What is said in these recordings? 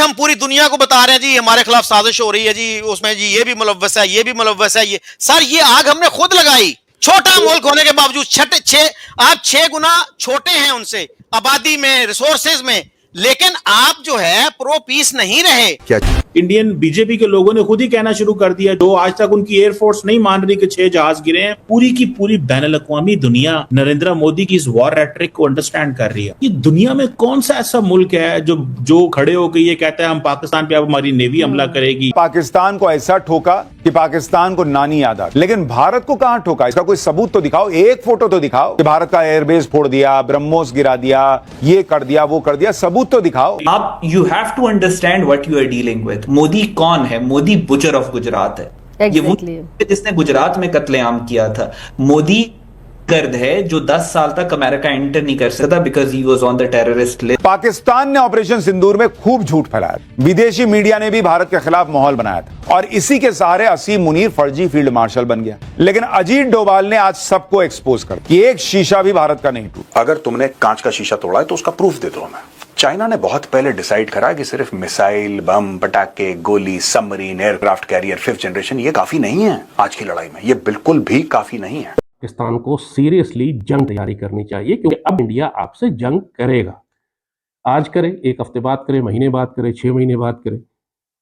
हम पूरी दुनिया को बता रहे हैं जी हमारे खिलाफ साजिश हो रही है जी, उसमें जी ये भी मुलव्वस है, ये भी मुलव्वस है। ये सर ये आग हमने खुद लगाई। छोटा मुल्क होने के बावजूद आप 6 गुना छोटे हैं उनसे आबादी में, रिसोर्सेज में, लेकिन आप जो है प्रो पीस नहीं रहे। क्या इंडियन बीजेपी के लोगों ने खुद ही कहना शुरू कर दिया, जो आज तक उनकी एयरफोर्स नहीं मान रही कि 6 जहाज गिरे हैं। पूरी की पूरी बैनुल-अक़वामी दुनिया नरेंद्र मोदी की इस वॉर रेटरिक को अंडरस्टैंड कर रही है। ये दुनिया में कौन सा ऐसा मुल्क है जो खड़े होकर ये कहता है हम पाकिस्तान पे अब हमारी नेवी हमला करेगी। पाकिस्तान को ऐसा ठोका कि पाकिस्तान को नानी याद आ, लेकिन भारत को कहां ठोका? इसका कोई सबूत तो दिखाओ, एक फोटो तो दिखाओ कि भारत का एयरबेस फोड़ दिया, ब्रह्मोस गिरा दिया, ये कर दिया, वो कर दिया, सबूत तो दिखाओ। आप you have to understand what you are dealing with. Modi कौन है? मोदी बुचर ऑफ गुजरात है। ये वो जिसने गुजरात में कत्लेआम किया था। मोदी गर्द है जो 10 साल तक अमेरिका एंटर नहीं कर सकता because he was on the terrorist list. Pakistan ने ऑपरेशन सिंदूर में खूब झूठ फैलाया, विदेशी मीडिया ने भी भारत के खिलाफ माहौल बनाया था और इसी के सहारे असीम मुनीर फर्जी फील्ड मार्शल बन गया। लेकिन अजीत डोभाल ने आज सबको एक्सपोज कर कि एक शीशा भी भारत का नहीं टूटा। अगर तुमने कांच का शीशा तोड़ा है तो उसका प्रूफ दे दो हमें। चाइना ने बहुत पहले डिसाइड करा कि सिर्फ मिसाइल, बम, पटाखे, गोली, submarine, aircraft carrier 5th generation ये काफी नहीं है आज की लड़ाई में। ये बिल्कुल भी काफी नहीं है। पाकिस्तान को सीरियसली जंग तैयारी करनी चाहिए क्योंकि अब इंडिया आपसे जंग करेगा। आज करे, 1 हफ्ते बाद करे, महीने बाद करे, 6 महीने बाद करे।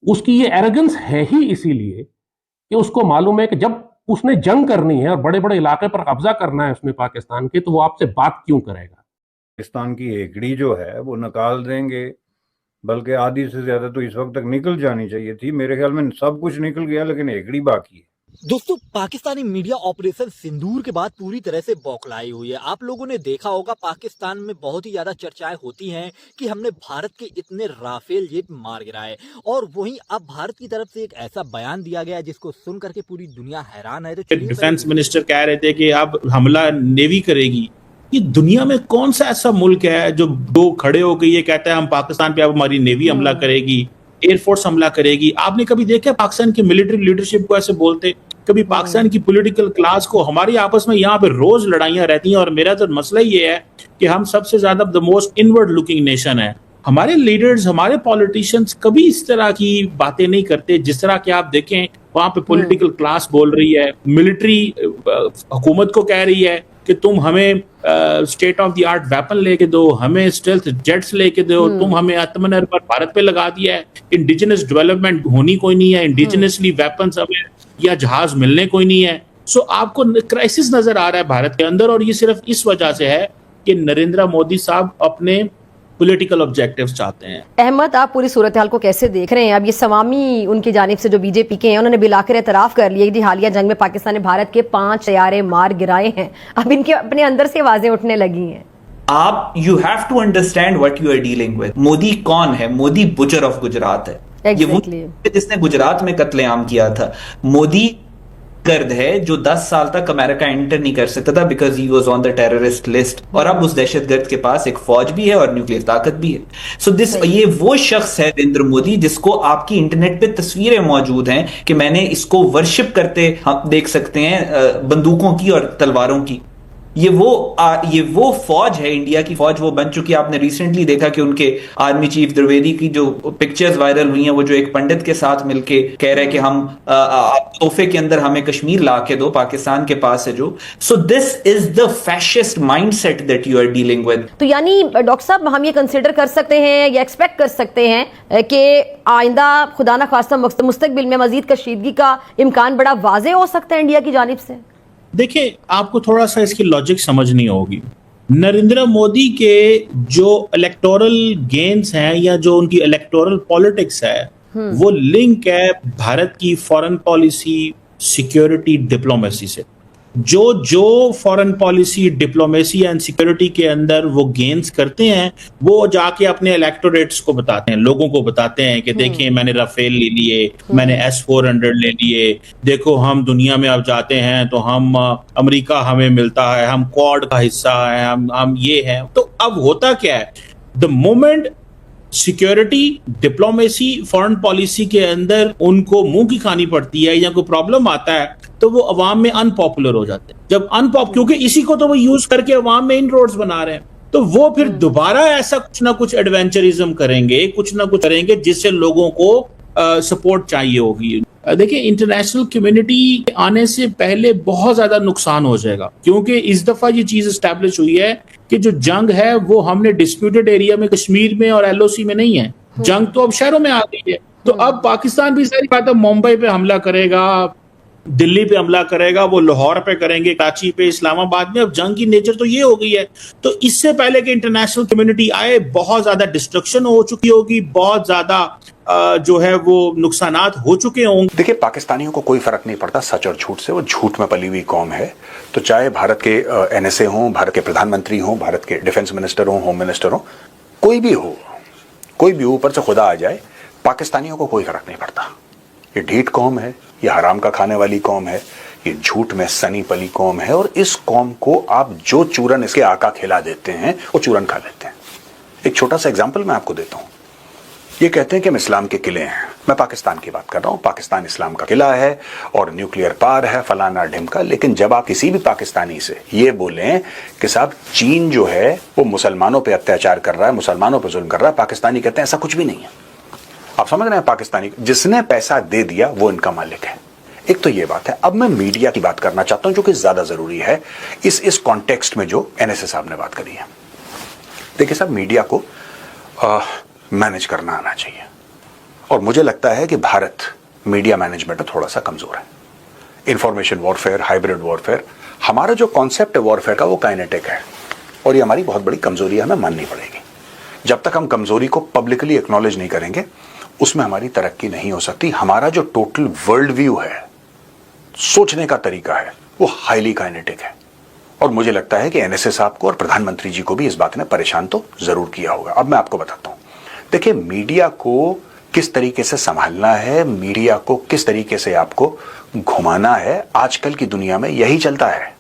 उसकी ये एरोगेंस है ही इसीलिए कि उसको मालूम है कि जब उसने जंग करनी है और बड़े बड़े इलाके पर कब्जा करना है उसने पाकिस्तान के, तो वो आपसे बात क्यों करेगा। पाकिस्तान की एकड़ी जो है वो निकाल देंगे, बल्कि आधी से ज्यादा तो इस वक्त तक निकल जानी चाहिए थी। मेरे ख्याल में सब कुछ निकल गया लेकिन एकड़ी बाकी है। दोस्तों, पाकिस्तानी मीडिया ऑपरेशन सिंदूर के बाद पूरी तरह से बौखलाई हुई है। आप लोगों ने देखा होगा पाकिस्तान में बहुत ही ज्यादा चर्चाएं होती हैं कि हमने भारत के इतने राफेल जेट मार गिराए, और वहीं अब भारत की तरफ से एक ऐसा बयान दिया गया जिसको सुन करके पूरी दुनिया हैरान है। तो डिफेंस मिनिस्टर कह रहे थे कि अब हमला नेवी करेगी। ये दुनिया में कौन सा ऐसा मुल्क है जो खड़े होकर ये कहता है हम पाकिस्तान पे अब हमारी नेवी हमला करेगी, एयरफोर्स हमला करेगी। आपने कभी देखा पाकिस्तान की मिलिट्री लीडरशिप को ऐसे बोलते? कभी पाकिस्तान की पॉलिटिकल क्लास को? हमारी आपस में यहाँ पे रोज लड़ाइयां रहती हैं और मेरा तो मसला ये है कि हम सबसे ज्यादा the most inward looking nation है। हमारे लीडर्स, हमारे पॉलिटिशियंस कभी इस तरह की बातें नहीं करते जिस तरह के आप देखें वहां पे पॉलिटिकल क्लास बोल रही है। मिलिट्री हुकूमत को कह रही है कि तुम हमें state of the art weapon लेके दो, हमें स्टेल्थ जेट्स लेके दो, तुम हमें आत्मनिर्भर भारत पे लगा दिया है। इंडिजिनस डेवलपमेंट होनी कोई नहीं है, इंडिजिनसली वेपन्स हमें या जहाज मिलने कोई नहीं है। सो आपको क्राइसिस नजर आ रहा है भारत के अंदर, और ये सिर्फ इस वजह से है कि नरेंद्र मोदी साहब अपने पॉलिटिकल ऑब्जेक्टिव्स चाहते हैं। अहमद, आप पूरी सूरत हाल को कैसे देख रहे हैं? अब ये सवामी उनकी जानिब से जो बीजेपी के हैं उन्होंने बिलाकर एतराफ कर लिया कि हालिया जंग में पाकिस्तान ने भारत के 5 तैयारे मार गिराए हैं। अब इनके अपने अंदर से आवाजें उठने लगी हैं। आप you have to understand what you are dealing with. Modi कौन है? मोदी बुचर ऑफ गुजरात है। ये वो जिसने गुजरात में कत्लेआम किया था। मोदी गर्द है जो 10 साल तक अमेरिका एंटर नहीं कर सकता था because he was on the terrorist list, और अब उस दहशतगर्द के पास एक फौज भी है और न्यूक्लियर ताकत भी है। सो दिस ये वो शख्स है नरेंद्र मोदी जिसको आपकी इंटरनेट पे तस्वीरें मौजूद हैं कि मैंने इसको वर्शिप करते हम देख सकते हैं बंदूकों की और तलवारों की। ये वो फौज है, इंडिया की फौज वो बन चुकी है। आपने रिसेंटली देखा कि उनके आर्मी चीफ द्विवेदी की जो पिक्चर्स वायरल हुई हैं, वो जो एक पंडित के साथ मिलके कह रहे हैं कि हम तोहफे के अंदर हमें कश्मीर ला के दो, पाकिस्तान के पास है जो। So this is the fascist mindset that you are dealing with. तो यानी डॉक्टर साहब, हम ये कंसिडर कर सकते हैं या एक्सपेक्ट कर सकते हैं कि आइंदा खुदा ना खास्ता मुस्तकबिल में मजीद कशीदगी का इम्कान बड़ा वाज़ेह हो सकता है इंडिया की जानिब से? देखिए, आपको थोड़ा सा इसकी लॉजिक समझनी होगी। नरेंद्र मोदी के जो इलेक्टोरल गेन्स हैं या जो उनकी इलेक्टोरल पॉलिटिक्स है, वो लिंक है भारत की फॉरेन पॉलिसी, सिक्योरिटी, डिप्लोमेसी से। जो foreign policy, diplomacy and security के अंदर वो गेन्स करते हैं, वो जाके अपने इलेक्टोरेट्स को बताते हैं, लोगों को बताते हैं कि देखिए मैंने राफेल ले लिए, मैंने S-400 ले लिए, देखो हम दुनिया में अब जाते हैं तो हम अमेरिका हमें मिलता है, हम क्वाड का हिस्सा है, हम ये हैं। तो अब होता क्या है, the moment security, diplomacy, foreign policy के अंदर उनको मुंह की खानी पड़ती है या कोई प्रॉब्लम आता है तो वो अवाम में अनपॉपुलर हो जाते हैं। जब क्योंकि इसी को तो वो यूज करके अवाम में इन रोड्स बना रहे हैं। तो वो फिर दोबारा ऐसा कुछ ना कुछ एडवेंचरिज्म करेंगे, कुछ ना कुछ करेंगे जिससे लोगों को सपोर्ट चाहिए होगी। देखिए, इंटरनेशनल कम्युनिटी आने से पहले बहुत ज्यादा नुकसान हो जाएगा, क्योंकि इस दफा ये चीज एस्टैब्लिश हुई है कि जो जंग है वो हमने डिस्प्यूटेड एरिया में, कश्मीर में और एलओसी में नहीं है। जंग तो अब शहरों में आ गई है। तो अब पाकिस्तान भी सारी बात है, मुंबई पे हमला करेगा, दिल्ली पे हमला करेगा, वो लाहौर पे करेंगे, कराची पे, इस्लामाबाद में। अब जंग की नेचर तो ये हो गई है। तो इससे पहले कि इंटरनेशनल कम्युनिटी आए, बहुत ज्यादा डिस्ट्रक्शन हो चुकी होगी, बहुत ज्यादा जो है वो नुकसानात हो चुके होंगे। देखिए, पाकिस्तानियों को कोई फर्क नहीं पड़ता सच और झूठ से, वो झूठ में पली हुई कौम है। तो चाहे भारत के एनएसए हों, भारत के प्रधानमंत्री हों, भारत के डिफेंस मिनिस्टर हों, होम मिनिस्टर हों, कोई भी हो, ऊपर से खुदा आ जाए, पाकिस्तानियों को कोई फर्क नहीं पड़ता। ये ढीठ कौम है, ये हराम का खाने वाली कौम है, ये झूठ में सनी पली कौम है, और इस कौम को आप जो चूरन इसके आका खिला देते हैं वो चूरन खा लेते हैं। एक छोटा सा एग्जाम्पल मैं आपको देता हूं। ये कहते हैं कि हम इस्लाम के किले हैं, मैं पाकिस्तान की बात कर रहा हूं, पाकिस्तान इस्लाम का किला है और न्यूक्लियर पावर है, फलाना ढिमका। लेकिन जब आप किसी भी पाकिस्तानी से ये बोलें कि साहब चीन जो है वो मुसलमानों पे अत्याचार कर रहा है, मुसलमानों पे जुल्म कर रहा है, पाकिस्तानी कहते हैं ऐसा कुछ भी नहीं है। आप समझ रहे हैं, पाकिस्तानी जिसने पैसा दे दिया वो इनका मालिक है। एक तो ये बात है। अब मैं मीडिया की बात करना चाहता हूं, जो कि ज्यादा जरूरी है इस कॉन्टेक्स्ट में जो एनएसए साहब ने बात करी है। देखिए साहब, मीडिया को मैनेज करना आना चाहिए, और मुझे लगता है कि भारत मीडिया मैनेजमेंट में थोड़ा सा कमजोर है। इंफॉर्मेशन वॉरफेयर, हाइब्रिड वॉरफेयर, हमारा जो कॉन्सेप्ट है वॉरफेयर का वो काइनेटिक है, और ये हमारी बहुत बड़ी कमजोरी है, हमें माननी पड़ेगी। जब तक हम कमजोरी को पब्लिकली एक्नॉलेज नहीं करेंगे, उसमें हमारी तरक्की नहीं हो सकती। हमारा जो टोटल वर्ल्ड व्यू है, सोचने का तरीका है, वो हाईली काइनेटिक है, और मुझे लगता है कि एनएसए साहब को और प्रधानमंत्री जी को भी इस बात ने परेशान तो जरूर किया होगा। अब मैं आपको बताता हूं। देखिए, मीडिया को किस तरीके से संभालना है, मीडिया को किस तरीके से आपको घुमाना है, आजकल की दुनिया में यही चलता है।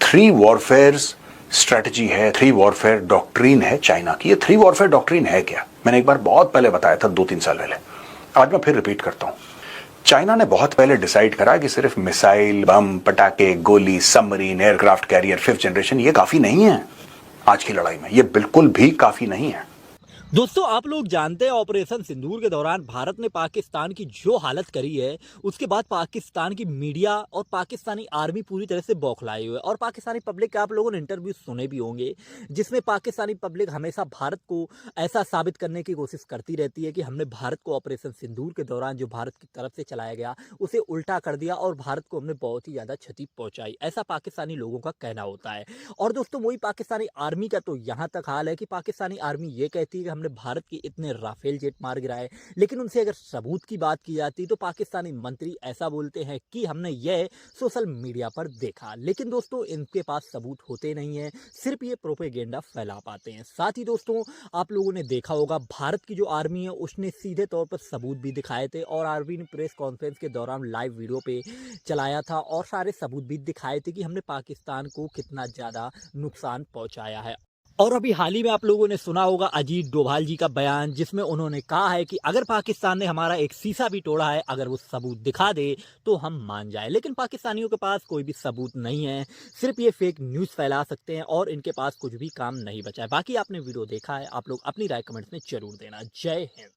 3 वॉरफेयर स्ट्रेटजी है, 3 वॉरफेयर डॉक्ट्रीन है चाइना की। ये 3 वॉरफेयर डॉक्ट्रीन है क्या? मैंने एक बार बहुत पहले बताया था, 2-3 साल पहले। आज मैं फिर रिपीट करता हूं। चाइना ने बहुत पहले डिसाइड करा कि सिर्फ मिसाइल, बम, पटाखे, गोली, submarine, aircraft carrier 5th generation ये काफी नहीं है आज की लड़ाई में। ये बिल्कुल भी काफी नहीं है। दोस्तों, आप लोग जानते हैं ऑपरेशन सिंदूर के दौरान भारत ने पाकिस्तान की जो हालत करी है, उसके बाद पाकिस्तान की मीडिया और पाकिस्तानी आर्मी पूरी तरह से बौखलाए हुए, और पाकिस्तानी पब्लिक के आप लोगों ने इंटरव्यू सुने भी होंगे, जिसमें पाकिस्तानी पब्लिक हमेशा भारत को ऐसा साबित करने की कोशिश करती रहती है कि हमने भारत को ऑपरेशन सिंदूर के दौरान जो भारत की तरफ से चलाया गया उसे उल्टा कर दिया और भारत को हमने बहुत ही ज्यादा क्षति पहुंचाई, ऐसा पाकिस्तानी लोगों का कहना होता है। और दोस्तों, वही पाकिस्तानी आर्मी का तो यहाँ तक हाल है कि पाकिस्तानी आर्मी ये कहती है कि हमने भारत के इतने राफेल जेट मार गिराए, लेकिन उनसे अगर सबूत की बात की जाती तो पाकिस्तानी मंत्री ऐसा बोलते हैं कि हमने यह सोशल मीडिया पर देखा। लेकिन दोस्तों, इनके पास सबूत होते नहीं है, सिर्फ ये प्रोपेगेंडा फैला पाते हैं। साथ ही दोस्तों, आप लोगों ने देखा होगा भारत की जो आर्मी है उसने सीधे तौर पर सबूत भी दिखाए थे, और आर्मी ने प्रेस कॉन्फ्रेंस के दौरान लाइव वीडियो पे चलाया था और सारे सबूत भी दिखाए थे कि हमने पाकिस्तान को कितना ज्यादा नुकसान पहुंचाया है। और अभी हाल ही में आप लोगों ने सुना होगा अजीत डोभाल जी का बयान, जिसमें उन्होंने कहा है कि अगर पाकिस्तान ने हमारा एक शीशा भी तोड़ा है, अगर वो सबूत दिखा दे तो हम मान जाए। लेकिन पाकिस्तानियों के पास कोई भी सबूत नहीं है, सिर्फ ये फेक न्यूज़ फैला सकते हैं और इनके पास कुछ भी काम नहीं बचा है। बाकी आपने वीडियो देखा है, आप लोग अपनी राय कमेंट्स में जरूर देना। जय हिंद।